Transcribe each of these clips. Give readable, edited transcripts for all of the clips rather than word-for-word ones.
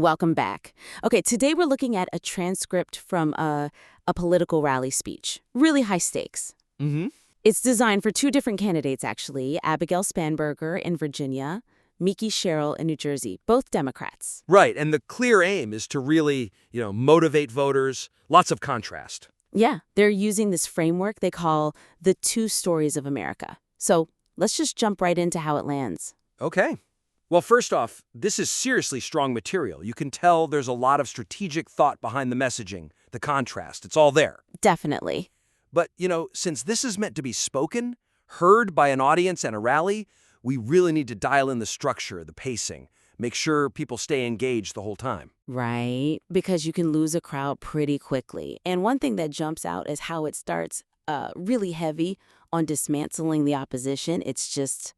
Welcome back. Okay, today we're looking at a transcript from a political rally speech. Really high stakes. Mm-hmm. It's designed for two different candidates, actually. Abigail Spanberger in Virginia, Mikie Sherrill in New Jersey, both Democrats. Right, and the clear aim is to really, motivate voters, lots of contrast. Yeah, they're using this framework they call the two stories of America. So let's just jump right into how it lands. Okay. Well, first off, this is seriously strong material. You can tell there's a lot of strategic thought behind the messaging, the contrast. It's all there. Definitely. But, since this is meant to be spoken, heard by an audience and a rally, we really need to dial in the structure, the pacing, make sure people stay engaged the whole time. Right, because you can lose a crowd pretty quickly. And one thing that jumps out is how it starts really heavy on dismantling the opposition. It's just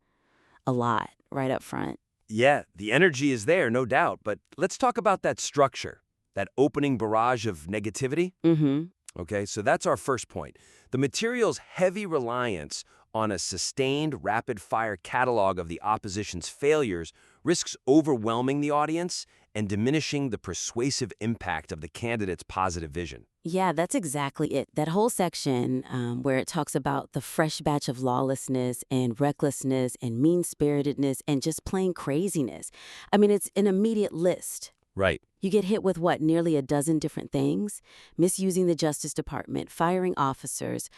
a lot right up front. Yeah, the energy is there, no doubt, but let's talk about that structure, that opening barrage of negativity. Mm-hmm. Okay, so that's our first point. The material's heavy reliance on a sustained, rapid-fire catalog of the opposition's failures risks overwhelming the audience and diminishing the persuasive impact of the candidate's positive vision. Yeah, that's exactly it. That whole section where it talks about the fresh batch of lawlessness and recklessness and mean-spiritedness and just plain craziness. I mean, it's an immediate list. Right. You get hit with, nearly a dozen different things? Misusing the Justice Department, firing officers,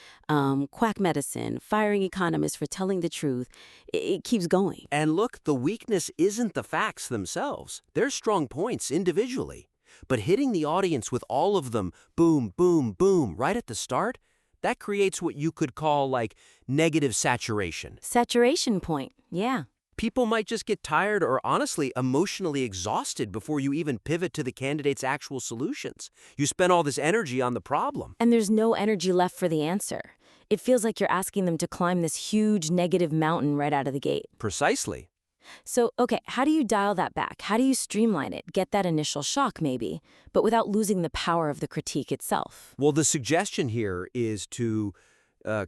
quack medicine, firing economists for telling the truth. It keeps going. And look, the weakness isn't the facts themselves. They're strong points individually. But hitting the audience with all of them, boom, boom, boom, right at the start, that creates what you could call, negative saturation. Saturation point, yeah. People might just get tired or honestly emotionally exhausted before you even pivot to the candidate's actual solutions. You spend all this energy on the problem. And there's no energy left for the answer. It feels like you're asking them to climb this huge negative mountain right out of the gate. Precisely. So, okay, how do you dial that back? How do you streamline it? Get that initial shock, maybe, but without losing the power of the critique itself? Well, the suggestion here is to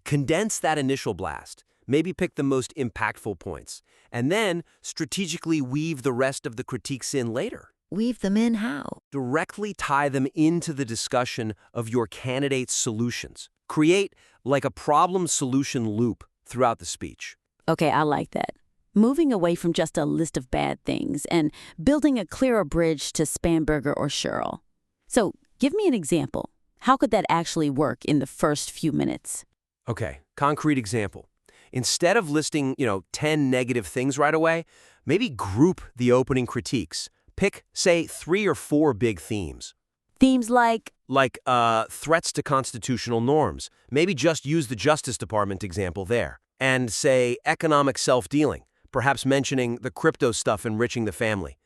condense that initial blast. Maybe pick the most impactful points, and then strategically weave the rest of the critiques in later. Weave them in how? Directly tie them into the discussion of your candidate's solutions. Create a problem-solution loop throughout the speech. Okay, I like that. Moving away from just a list of bad things and building a clearer bridge to Spanberger or Sherrill. So, give me an example. How could that actually work in the first few minutes? Okay, concrete example. Instead of listing, 10 negative things right away, maybe group the opening critiques. Pick, say, 3 or 4 big themes. Themes like? Threats to constitutional norms. Maybe just use the Justice Department example there. And, say, economic self-dealing, perhaps mentioning the crypto stuff enriching the family.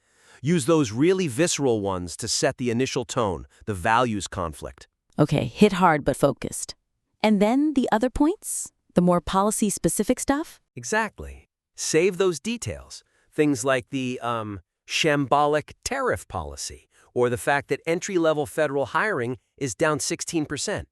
Use those really visceral ones to set the initial tone, the values conflict. Okay, hit hard but focused. And then the other points? The more policy-specific stuff? Exactly. Save those details. Things like the shambolic tariff policy, or the fact that entry-level federal hiring is down 16%.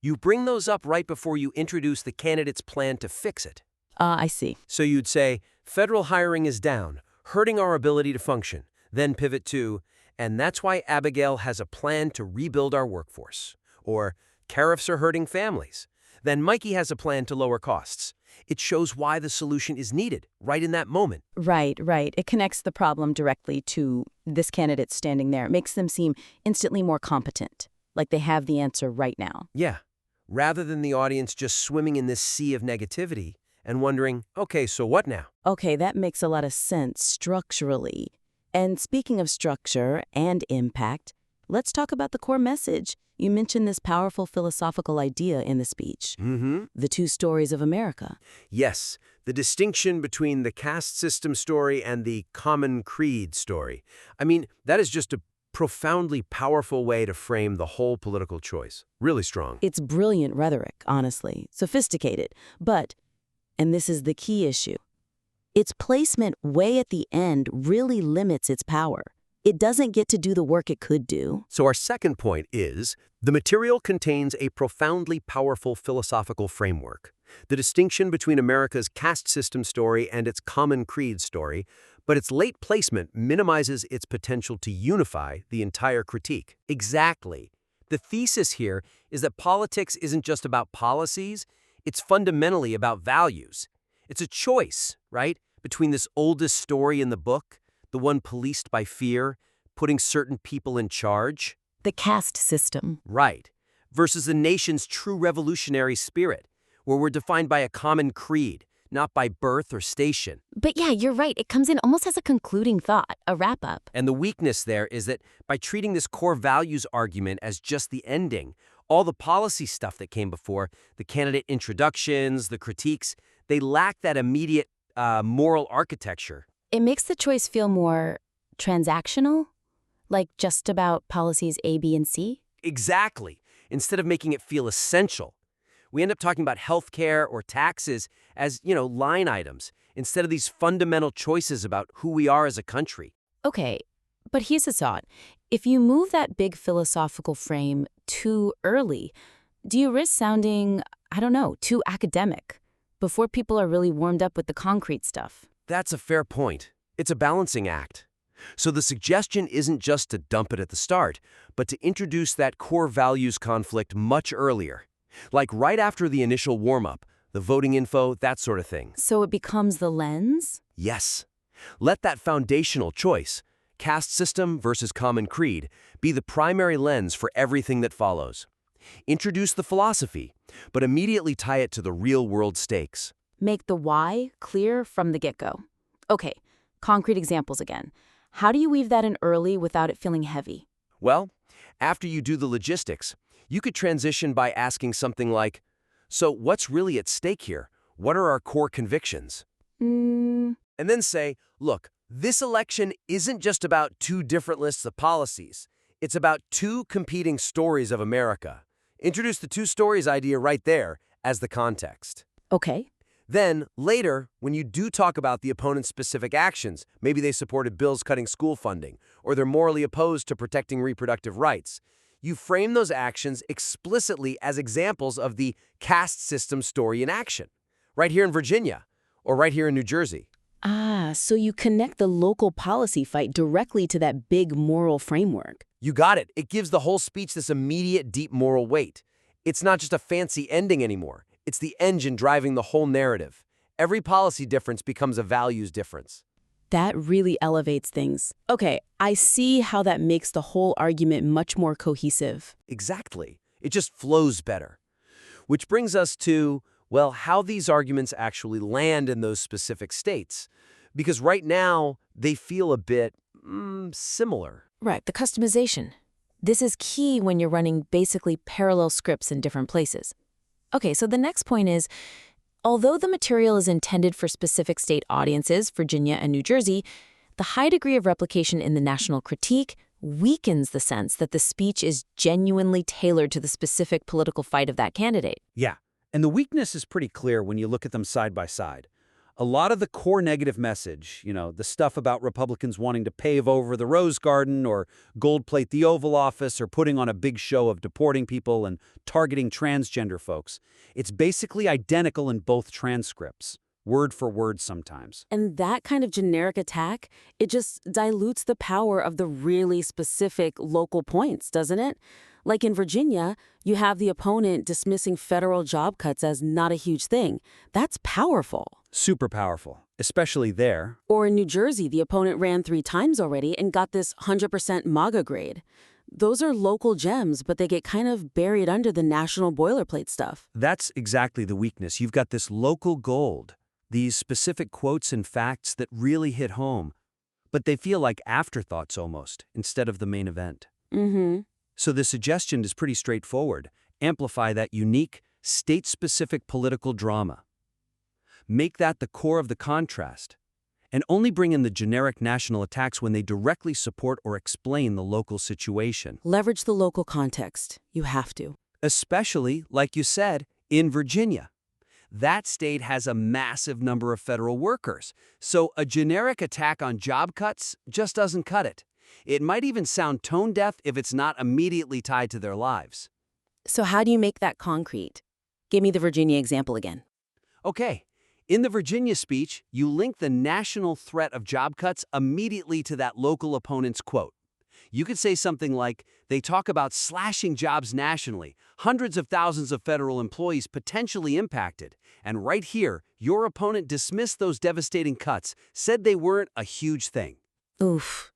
You bring those up right before you introduce the candidate's plan to fix it. I see. So you'd say, federal hiring is down, hurting our ability to function. Then pivot to, and that's why Abigail has a plan to rebuild our workforce. Or, tariffs are hurting families. Then Mikie has a plan to lower costs. It shows why the solution is needed, right in that moment. Right. It connects the problem directly to this candidate standing there. It makes them seem instantly more competent, like they have the answer right now. Yeah. Rather than the audience just swimming in this sea of negativity and wondering, okay, so what now? Okay, that makes a lot of sense structurally. And speaking of structure and impact, let's talk about the core message. You mentioned this powerful philosophical idea in the speech. The two stories of America. Yes, the distinction between the caste system story and the common creed story. I mean, that is just a profoundly powerful way to frame the whole political choice. Really strong. It's brilliant rhetoric, honestly. Sophisticated. But, and this is the key issue, its placement way at the end really limits its power. It doesn't get to do the work it could do. So our second point is, the material contains a profoundly powerful philosophical framework. The distinction between America's caste system story and its common creed story but its late placement minimizes its potential to unify the entire critique. Exactly. The thesis here is that politics isn't just about policies, it's fundamentally about values. It's a choice, right, between this oldest story in the book, the one policed by fear, putting certain people in charge. The caste system. Right. Versus the nation's true revolutionary spirit, where we're defined by a common creed, not by birth or station. But yeah, you're right. It comes in almost as a concluding thought, a wrap-up. And the weakness there is that by treating this core values argument as just the ending, all the policy stuff that came before, the candidate introductions, the critiques, they lack that immediate moral architecture. It makes the choice feel more transactional, like just about policies A, B, and C. Exactly. Instead of making it feel essential. We end up talking about healthcare or taxes as, line items, instead of these fundamental choices about who we are as a country. Okay, but here's a thought. If you move that big philosophical frame too early, do you risk sounding, too academic, before people are really warmed up with the concrete stuff? That's a fair point. It's a balancing act. So the suggestion isn't just to dump it at the start, but to introduce that core values conflict much earlier. Like right after the initial warm-up, the voting info, that sort of thing. So it becomes the lens? Yes. Let that foundational choice, caste system versus common creed, be the primary lens for everything that follows. Introduce the philosophy, but immediately tie it to the real-world stakes. Make the why clear from the get-go. Okay, concrete examples again. How do you weave that in early without it feeling heavy? Well, after you do the logistics, you could transition by asking something like, so what's really at stake here? What are our core convictions? And then say, look, this election isn't just about two different lists of policies. It's about two competing stories of America. Introduce the two stories idea right there as the context. Okay. Then, later, when you do talk about the opponent's specific actions, maybe they supported bills cutting school funding, or they're morally opposed to protecting reproductive rights, you frame those actions explicitly as examples of the caste system story in action, right here in Virginia, or right here in New Jersey. So you connect the local policy fight directly to that big moral framework. You got it. It gives the whole speech this immediate, deep moral weight. It's not just a fancy ending anymore. It's the engine driving the whole narrative. Every policy difference becomes a values difference. That really elevates things. Okay, I see how that makes the whole argument much more cohesive. Exactly. It just flows better. Which brings us to, well, how these arguments actually land in those specific states. Because right now, they feel a bit similar. Right, the customization. This is key when you're running basically parallel scripts in different places. Okay, so the next point is, although the material is intended for specific state audiences, Virginia and New Jersey, the high degree of replication in the national critique weakens the sense that the speech is genuinely tailored to the specific political fight of that candidate. Yeah, and the weakness is pretty clear when you look at them side by side. A lot of the core negative message, the stuff about Republicans wanting to pave over the Rose Garden or gold plate the Oval Office or putting on a big show of deporting people and targeting transgender folks, it's basically identical in both transcripts, word for word sometimes. And that kind of generic attack, it just dilutes the power of the really specific local points, doesn't it? Like in Virginia, you have the opponent dismissing federal job cuts as not a huge thing. That's powerful. Super powerful, especially there. Or in New Jersey, the opponent ran 3 times already and got this 100% MAGA grade. Those are local gems, but they get kind of buried under the national boilerplate stuff. That's exactly the weakness. You've got this local gold, these specific quotes and facts that really hit home, but they feel like afterthoughts almost, instead of the main event. So the suggestion is pretty straightforward. Amplify that unique, state-specific political drama. Make that the core of the contrast. And only bring in the generic national attacks when they directly support or explain the local situation. Leverage the local context. You have to. Especially, like you said, in Virginia. That state has a massive number of federal workers. So a generic attack on job cuts just doesn't cut it. It might even sound tone-deaf if it's not immediately tied to their lives. So how do you make that concrete? Give me the Virginia example again. Okay, In the Virginia speech, you link the national threat of job cuts immediately to that local opponent's quote. You could say something like, they talk about slashing jobs nationally, hundreds of thousands of federal employees potentially impacted. And right here, your opponent dismissed those devastating cuts, said they weren't a huge thing. Oof.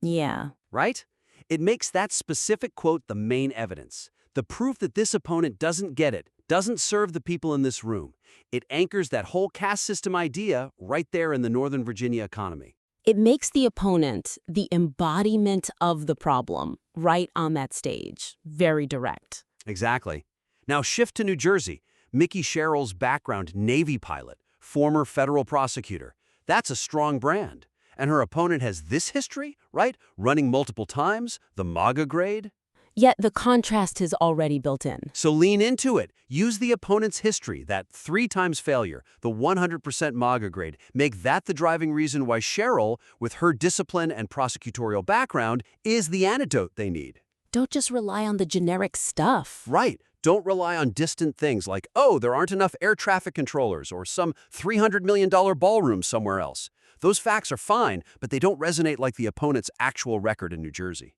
Yeah. Right? It makes that specific quote the main evidence. The proof that this opponent doesn't get it, doesn't serve the people in this room. It anchors that whole caste system idea right there in the Northern Virginia economy. It makes the opponent the embodiment of the problem right on that stage. Very direct. Exactly. Now shift to New Jersey. Mikie Sherrill's background, Navy pilot, former federal prosecutor. That's a strong brand. And her opponent has this history, right? Running multiple times, the MAGA grade. Yet the contrast is already built in. So lean into it. Use the opponent's history, that 3 times failure, the 100% MAGA grade. Make that the driving reason why Sherrill, with her discipline and prosecutorial background, is the antidote they need. Don't just rely on the generic stuff. Right. Don't rely on distant things like, oh, there aren't enough air traffic controllers or some $300 million ballroom somewhere else. Those facts are fine, but they don't resonate like the opponent's actual record in New Jersey.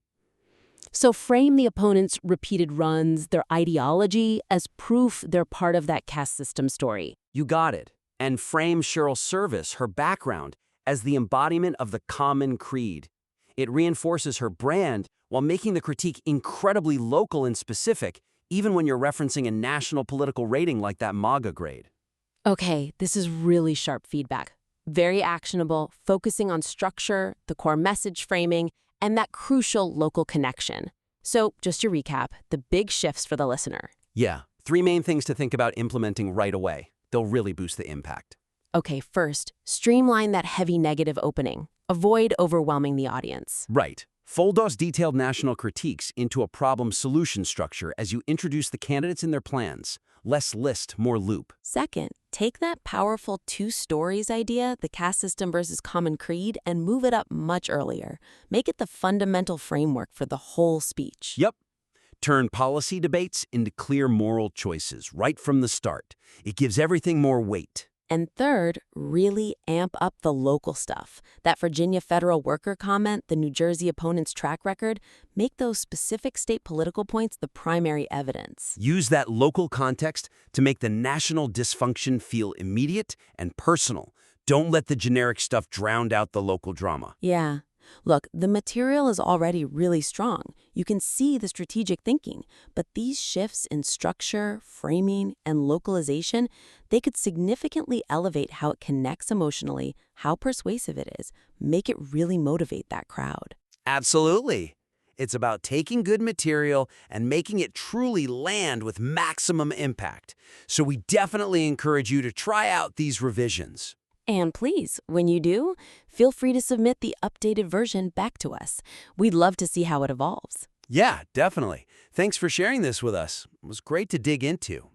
So frame the opponent's repeated runs, their ideology, as proof they're part of that caste system story. You got it. And frame Sherrill's service, her background, as the embodiment of the common creed. It reinforces her brand while making the critique incredibly local and specific, even when you're referencing a national political rating like that MAGA grade. Okay, this is really sharp feedback. Very actionable, focusing on structure, the core message framing, and that crucial local connection. So, just to recap, the big shifts for the listener. Yeah, 3 main things to think about implementing right away. They'll really boost the impact. Okay, first, streamline that heavy negative opening. Avoid overwhelming the audience. Right. Fold those detailed national critiques into a problem-solution structure as you introduce the candidates and their plans. Less list, more loop. Second, take that powerful 2 stories idea, the caste system versus common creed, and move it up much earlier. Make it the fundamental framework for the whole speech. Yep. Turn policy debates into clear moral choices right from the start. It gives everything more weight. And third, really amp up the local stuff. That Virginia federal worker comment, the New Jersey opponent's track record, make those specific state political points the primary evidence. Use that local context to make the national dysfunction feel immediate and personal. Don't let the generic stuff drown out the local drama. Yeah. Look, the material is already really strong. You can see the strategic thinking, but these shifts in structure, framing, and localization, they could significantly elevate how it connects emotionally, how persuasive it is, make it really motivate that crowd. Absolutely. It's about taking good material and making it truly land with maximum impact. So we definitely encourage you to try out these revisions. And please, when you do, feel free to submit the updated version back to us. We'd love to see how it evolves. Yeah, definitely. Thanks for sharing this with us. It was great to dig into.